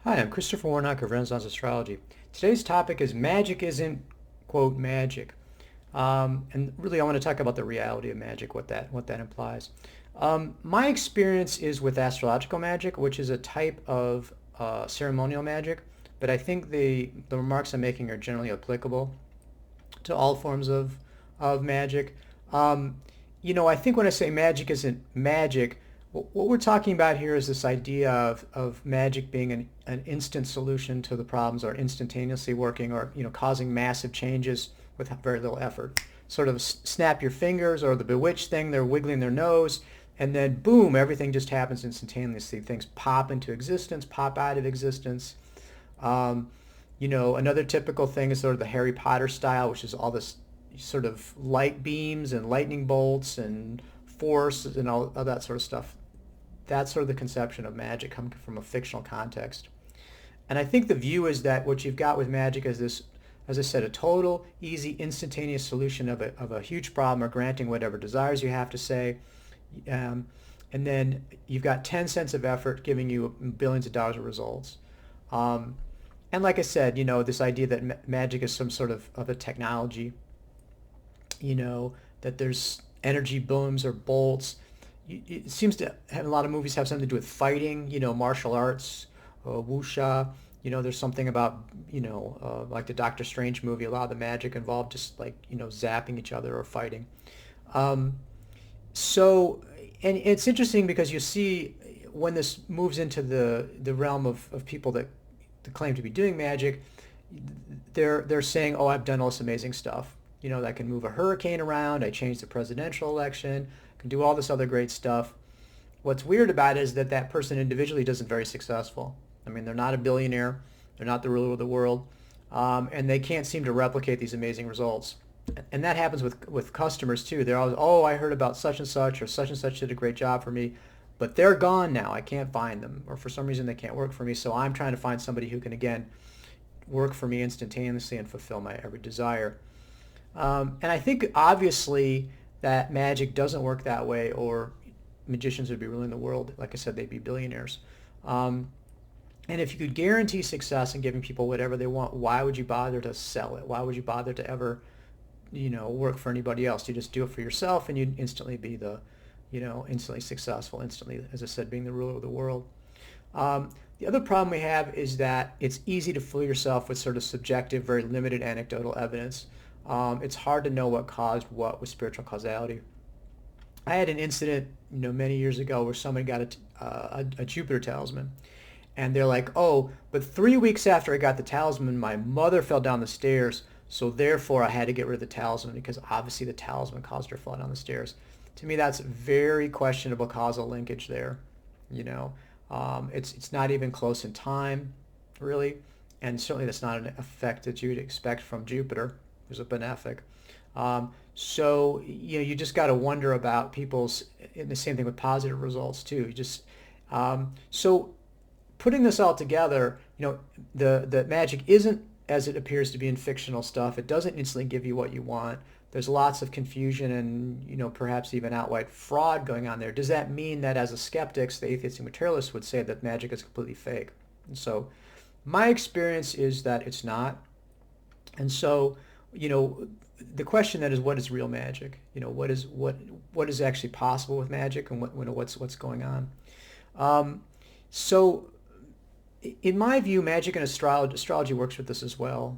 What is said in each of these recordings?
Hi, I'm Christopher Warnock of Renaissance Astrology. Today's topic is magic isn't, quote, magic. And really, I want to talk about the reality of magic, what that implies. My experience is with astrological magic, which is a type of ceremonial magic, but I think the remarks I'm making are generally applicable to all forms of magic. Um, I think when I say magic isn't magic, what we're talking about here is this idea of magic being an instant solution to the problems or instantaneously working or, causing massive changes with very little effort. Sort of snap your fingers or the bewitched thing, they're wiggling their nose, and then boom, everything just happens instantaneously. Things pop into existence, pop out of existence. Um, Another typical thing is sort of the Harry Potter style, which is all this sort of light beams and lightning bolts and force and all that sort of stuff. That's sort of the conception of magic coming from a fictional context. And I think the view is that what you've got with magic is this, as I said, a total, easy, instantaneous solution of a huge problem or granting whatever desires you have to say. Um, and then you've got 10 cents of effort giving you billions of dollars of results. Um, and like I said, this idea that magic is some sort of a technology, that there's energy booms or bolts. It seems to have a lot of movies have something to do with fighting, martial arts, wuxia. There's something about, like the Doctor Strange movie, a lot of the magic involved just like, zapping each other or fighting. Um, so, and it's interesting because you see when this moves into the realm of people that claim to be doing magic, they're saying, "Oh, I've done all this amazing stuff. I can move a hurricane around. I changed the presidential election. Can do all this other great stuff." What's weird about it is that that person individually isn't very successful. I mean, they're not a billionaire. They're not the ruler of the world, and they can't seem to replicate these amazing results. And that happens with customers too. They're always, "Oh, I heard about such and such did a great job for me, but they're gone now. I can't find them, or for some reason they can't work for me. So I'm trying to find somebody who can again work for me instantaneously and fulfill my every desire." And I think obviously that magic doesn't work that way, or magicians would be ruling the world. Like I said, they'd be billionaires. Um, and if you could guarantee success in giving people whatever they want, why would you bother to sell it? Why would you bother to ever, work for anybody else? You just do it for yourself, and you'd instantly be instantly successful, instantly, as I said, being the ruler of the world. The other problem we have is that it's easy to fool yourself with sort of subjective, very limited anecdotal evidence. It's hard to know what caused what with spiritual causality. I had an incident, many years ago where somebody got a Jupiter talisman, and they're like, "Oh, but 3 weeks after I got the talisman, my mother fell down the stairs, so therefore I had to get rid of the talisman because obviously the talisman caused her to fall down the stairs." To me, that's very questionable causal linkage there. You know, it's not even close in time, really, and certainly that's not an effect that you'd expect from Jupiter, who's a benefic. So you just got to wonder about people's, and the same thing with positive results too. You just so putting this all together, the magic isn't as it appears to be in fictional stuff. It doesn't instantly give you what you want. There's lots of confusion and perhaps even outright fraud going on there. Does that mean that as a skeptics, the atheists and materialists would say that magic is completely fake? And so my experience is that it's not. And so, you know, the question then is, what is real magic? What is actually possible with magic, and what's going on? So in my view, magic and astrology works with this as well,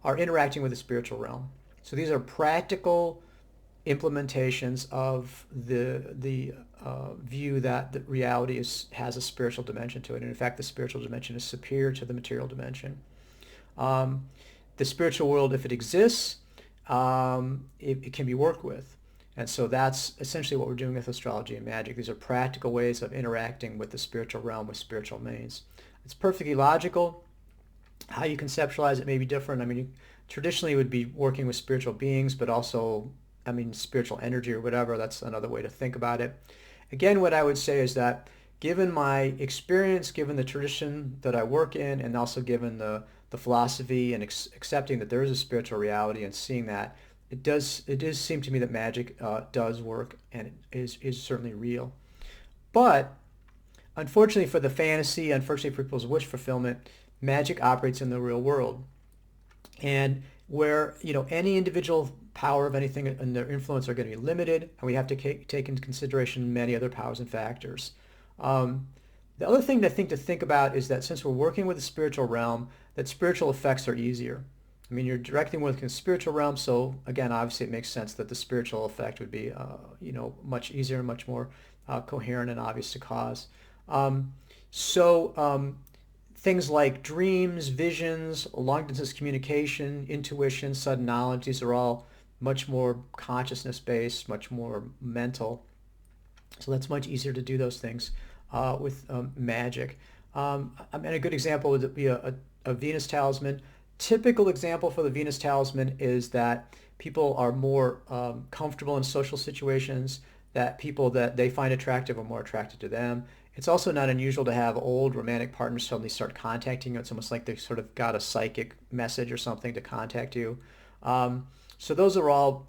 are interacting with the spiritual realm. So these are practical implementations of the view that the reality has a spiritual dimension to it. And in fact, the spiritual dimension is superior to the material dimension. Um, the spiritual world, if it exists, it can be worked with. And so that's essentially what we're doing with astrology and magic. These are practical ways of interacting with the spiritual realm with spiritual means. It's perfectly logical. How you conceptualize it may be different. I mean, traditionally it would be working with spiritual beings, but also, I mean, spiritual energy or whatever. That's another way to think about it. Again, what I would say is that given my experience, given the tradition that I work in, and also given the philosophy and accepting that there is a spiritual reality and seeing that, it does seem to me that magic does work and is certainly real. But unfortunately for the fantasy, unfortunately for people's wish fulfillment, magic operates in the real world. And where, any individual power of anything and their influence are going to be limited, and we have to take into consideration many other powers and factors. Um, the other thing I think to think about is that since we're working with the spiritual realm, that spiritual effects are easier. I mean, you're directing with the spiritual realm, so again, obviously it makes sense that the spiritual effect would be, much easier, much more coherent and obvious to cause. Um, so things like dreams, visions, long distance communication, intuition, sudden knowledge, these are all much more consciousness based, much more mental. So that's much easier to do those things with magic. And a good example would be a Venus talisman. Typical example for the Venus talisman is that people are more comfortable in social situations, that people that they find attractive are more attracted to them. It's also not unusual to have old romantic partners suddenly start contacting you. It's almost like they sort of got a psychic message or something to contact you. So those are all,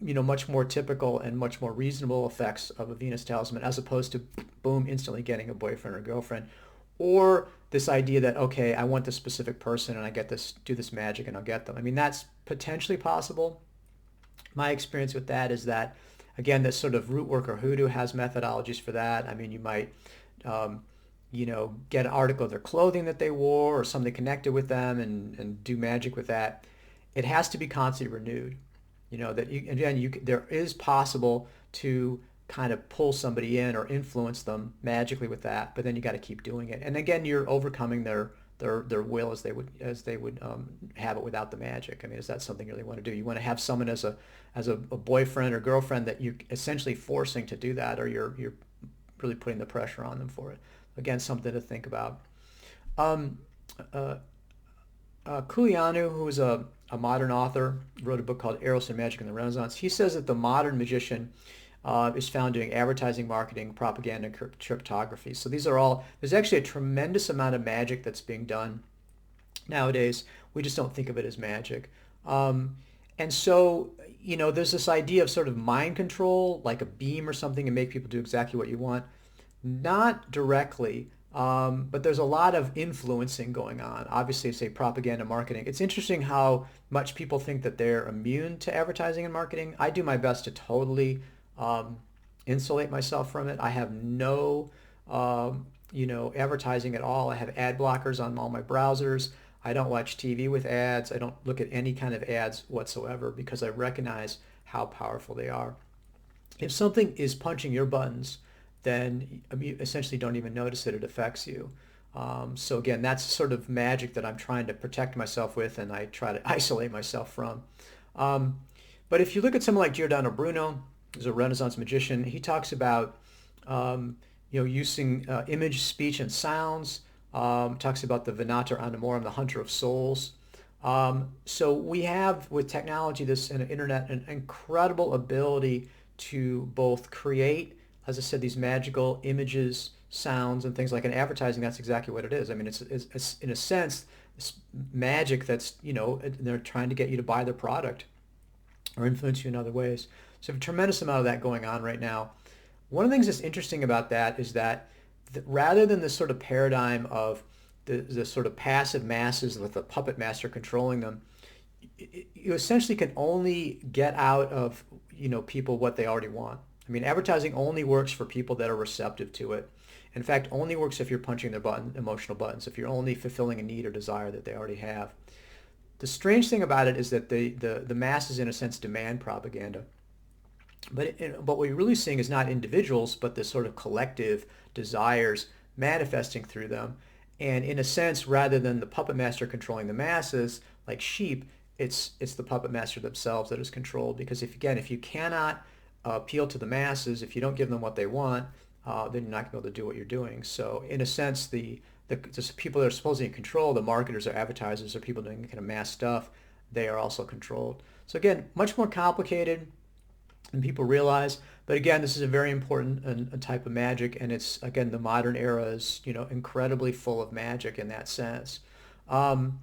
much more typical and much more reasonable effects of a Venus talisman, as opposed to boom, instantly getting a boyfriend or girlfriend, or this idea that okay, I want this specific person and I get this, do this magic and I'll get them. I mean, that's potentially possible. My experience with that is that, again, this sort of root work or hoodoo has methodologies for that. I mean, you might, um, get an article of their clothing that they wore or something connected with them and do magic with that. It has to be constantly renewed. That you, again, there is possible to kind of pull somebody in or influence them magically with that, but then you got to keep doing it. And again, you're overcoming their will as they would have it without the magic. I mean, is that something you really want to do? You want to have someone as a boyfriend or girlfriend that you're essentially forcing to do that, or you're really putting the pressure on them for it. Again, something to think about. Um, uh, Culianu, who is a modern author, wrote a book called Eros and Magic in the Renaissance. He says that the modern magician is found doing advertising, marketing, propaganda, and cryptography. So these are all, there's actually a tremendous amount of magic that's being done nowadays. We just don't think of it as magic. And so, there's this idea of sort of mind control, like a beam or something, and make people do exactly what you want. Not directly, but there's a lot of influencing going on. Obviously, say propaganda marketing. It's interesting how much people think that they're immune to advertising and marketing. I do my best to totally um, insulate myself from it. I have no, advertising at all. I have ad blockers on all my browsers. I don't watch TV with ads. I don't look at any kind of ads whatsoever because I recognize how powerful they are. If something is punching your buttons, then you essentially don't even notice that it affects you. So again, that's sort of magic that I'm trying to protect myself with, and I try to isolate myself from. Um, but if you look at someone like Giordano Bruno, who's a Renaissance magician, he talks about using image, speech, and sounds. Talks about the Venator Animorum, the hunter of souls. So we have with technology, this and internet, an incredible ability to both create, as I said, these magical images, sounds, and things like in advertising. That's exactly what it is. I mean, it's in a sense it's magic that's they're trying to get you to buy their product or influence you in other ways. So a tremendous amount of that going on right now. One of the things that's interesting about that is that rather than this sort of paradigm of the sort of passive masses with the puppet master controlling them, you essentially can only get out of people what they already want. I mean, advertising only works for people that are receptive to it. In fact, only works if you're punching their emotional buttons, if you're only fulfilling a need or desire that they already have. The strange thing about it is that the masses, in a sense, demand propaganda. But what you're really seeing is not individuals, but this sort of collective desires manifesting through them. And in a sense, rather than the puppet master controlling the masses like sheep, it's the puppet master themselves that is controlled. Because if you cannot appeal to the masses, if you don't give them what they want, then you're not going to be able to do what you're doing. So in a sense, the people that are supposedly in control, the marketers or advertisers or people doing kind of mass stuff, they are also controlled. So again, much more complicated than people realize. But again, this is a very important a type of magic, and it's, again, the modern era is incredibly full of magic in that sense. When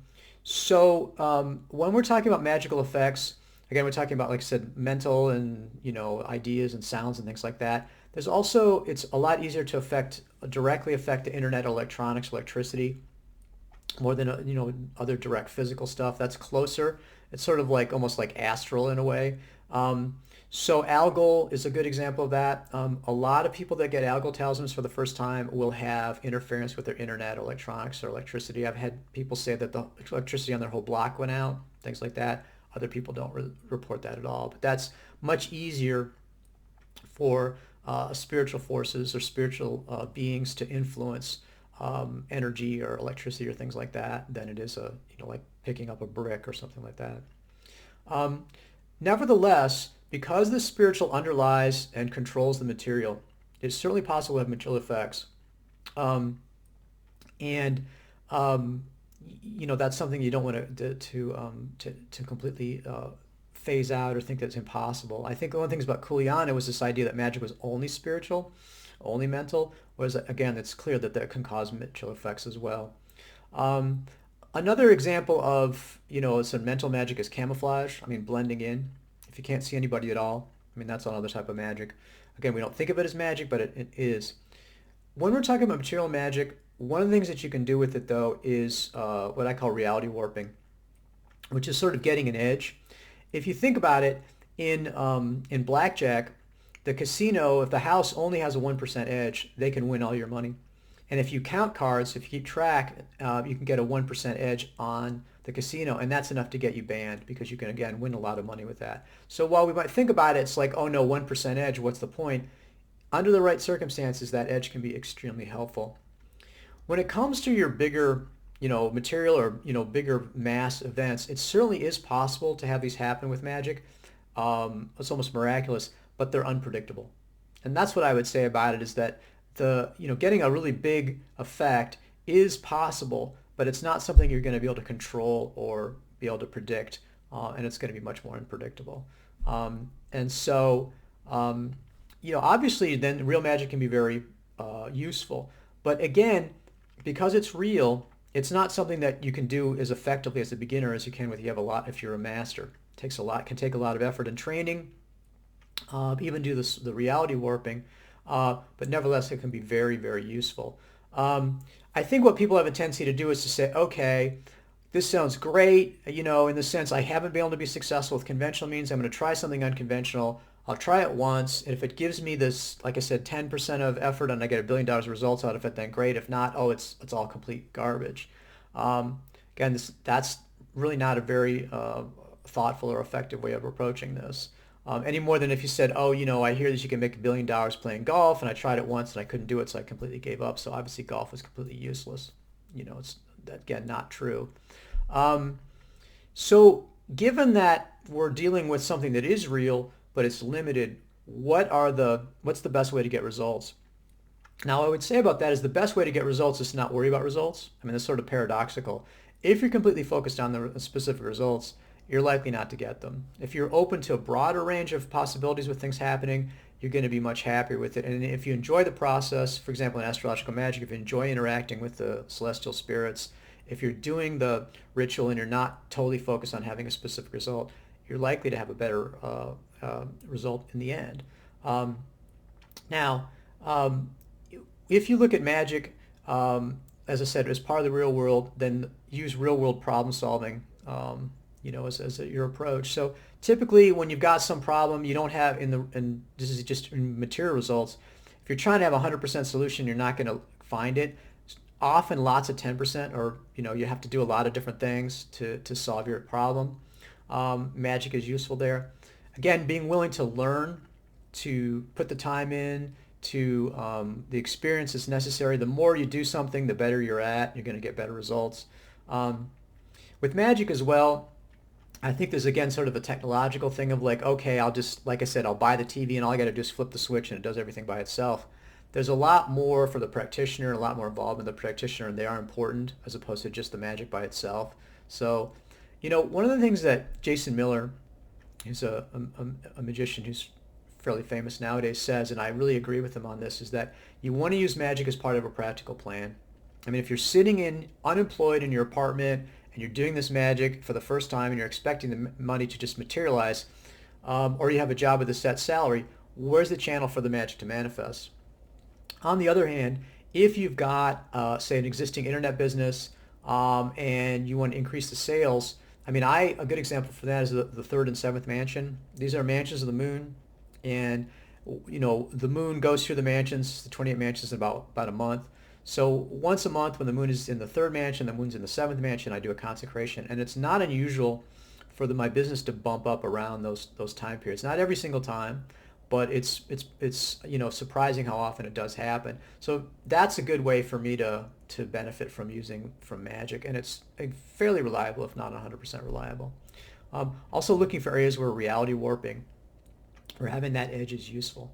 we're talking about magical effects, again, we're talking about, like I said, mental and ideas and sounds and things like that. There's also, it's a lot easier to directly affect the internet, electronics, electricity, more than other direct physical stuff. That's closer. It's sort of like almost like astral in a way. So algal is a good example of that. A lot of people that get algal talismans for the first time will have interference with their internet, electronics, or electricity. I've had people say that the electricity on their whole block went out, things like that. Other people don't report that at all. But that's much easier for spiritual forces or spiritual beings to influence energy or electricity or things like that than it is like picking up a brick or something like that. Nevertheless, because the spiritual underlies and controls the material, it's certainly possible to have material effects. And that's something you don't want to completely phase out or think that's impossible. I think one of the things about Kuliana was this idea that magic was only spiritual, only mental, whereas again, it's clear that that can cause material effects as well. Another example of, some mental magic is camouflage. I mean, blending in. If you can't see anybody at all, I mean, that's another type of magic. Again, we don't think of it as magic, but it is. When we're talking about material magic, one of the things that you can do with it, though, is what I call reality warping, which is sort of getting an edge. If you think about it, in blackjack, the casino, if the house only has a 1% edge, they can win all your money. And if you count cards, if you keep track, you can get a 1% edge on the casino, and that's enough to get you banned because you can, again, win a lot of money with that. So while we might think about it, it's like, oh no, 1% edge, what's the point? Under the right circumstances, that edge can be extremely helpful. When it comes to your bigger, material or, bigger mass events, it certainly is possible to have these happen with magic. It's almost miraculous, but they're unpredictable. And that's what I would say about it is that getting a really big effect is possible, but it's not something you're going to be able to control or be able to predict, and it's going to be much more unpredictable. And so, obviously then real magic can be very useful. But again, because it's real, it's not something that you can do as effectively as a beginner as you can if you're a master. It can take a lot of effort and training, even do the reality warping, but nevertheless it can be very, very useful. I think what people have a tendency to do is to say, okay, this sounds great, in the sense I haven't been able to be successful with conventional means. I'm going to try something unconventional. I'll try it once, and if it gives me this, like I said, 10% of effort and I get $1 billion of results out of it, then great. If not, it's all complete garbage. Again, that's really not a very thoughtful or effective way of approaching this. Any more than if you said, I hear that you can make $1 billion playing golf, and I tried it once and I couldn't do it, so I completely gave up. So obviously golf is completely useless. It's, again, not true. So given that we're dealing with something that is real, but it's limited, what's the best way to get results? Now, what I would say about that is the best way to get results is to not worry about results. I mean, it's sort of paradoxical. If you're completely focused on the specific results, you're likely not to get them. If you're open to a broader range of possibilities with things happening, you're going to be much happier with it. And if you enjoy the process, for example, in astrological magic, if you enjoy interacting with the celestial spirits, if you're doing the ritual and you're not totally focused on having a specific result, you're likely to have a better result in the end. Now, if you look at magic, as I said, as part of the real world, then use real world problem solving as your approach. So typically when you've got some problem you don't have and this is just in material results, if you're trying to have a 100% solution, you're not going to find it. Often lots of 10%, or you have to do a lot of different things to solve your problem. Magic is useful there. Again, being willing to learn, to put the time in, to the experience that's necessary. The more you do something, the better you're at. You're going to get better results. With magic as well, I think there's, again, sort of a technological thing of like, okay, like I said, I'll buy the TV and all I got to do is flip the switch and it does everything by itself. There's a lot more for the practitioner, a lot more involvement in the practitioner, and they are important as opposed to just the magic by itself. So, one of the things that Jason Miller, who's a magician who's fairly famous nowadays, says, and I really agree with him on this, is that you want to use magic as part of a practical plan. I mean, if you're sitting unemployed in your apartment and you're doing this magic for the first time and you're expecting the money to just materialize, or you have a job with a set salary, where's the channel for the magic to manifest? On the other hand, if you've got, say, an existing internet business and you want to increase the sales, I mean, a good example for that is the third and seventh mansion. These are mansions of the moon, and the moon goes through the mansions, the 28 mansions, in about a month. So once a month, when the moon is in the third mansion, the moon's in the seventh mansion, I do a consecration, and it's not unusual for my business to bump up around those time periods. Not every single time, but it's surprising how often it does happen. So that's a good way for me to benefit from magic, and it's fairly reliable, if not 100% reliable. Also looking for areas where reality warping or having that edge is useful.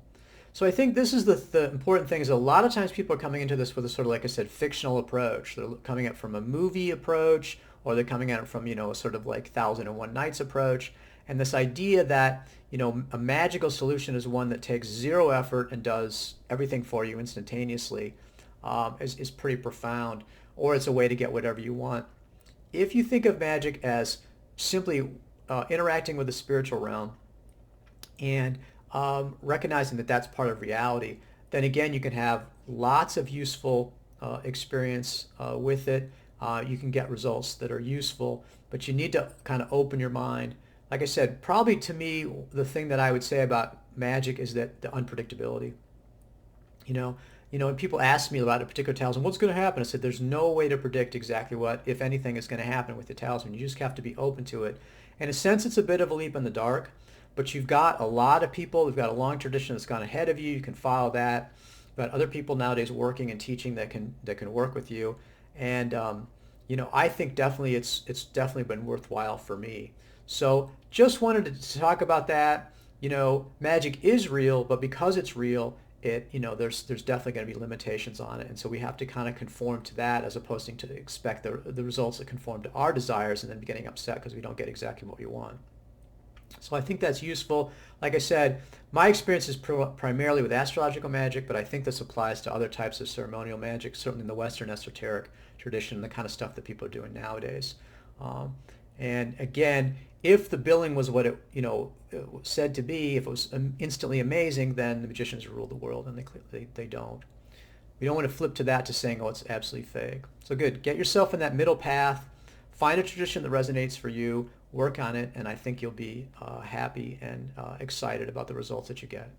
So I think this is the important thing is a lot of times people are coming into this with a sort of, like I said, fictional approach. They're coming at it from a movie approach, or they're coming at it from, a sort of like Thousand and One Nights approach. And this idea that, a magical solution is one that takes zero effort and does everything for you instantaneously is pretty profound, or it's a way to get whatever you want. If you think of magic as simply interacting with the spiritual realm and recognizing that that's part of reality, then again, you can have lots of useful experience with it. You can get results that are useful, but you need to kind of open your mind. Like I said, probably to me, the thing that I would say about magic is that the unpredictability. You know, when people ask me about a particular talisman, what's going to happen? I said, there's no way to predict exactly what, if anything, is going to happen with the talisman. You just have to be open to it. In a sense, it's a bit of a leap in the dark, but you've got a lot of people. We've got a long tradition that's gone ahead of you. You can follow that. You've got other people nowadays working and teaching that can work with you. And I think definitely it's definitely been worthwhile for me. So just wanted to talk about that. Magic is real, but because it's real, there's definitely going to be limitations on it, and so we have to kind of conform to that as opposed to expect the results that conform to our desires and then be getting upset because we don't get exactly what we want. So I think that's useful. Like I said, my experience is primarily with astrological magic, but I think this applies to other types of ceremonial magic, certainly in the Western esoteric tradition, the kind of stuff that people are doing nowadays. And again, if the billing was what it said to be, if it was instantly amazing, then the magicians rule the world, and they don't. We don't want to flip to that to saying, oh, it's absolutely fake. So good. Get yourself in that middle path. Find a tradition that resonates for you. Work on it, and I think you'll be happy and excited about the results that you get.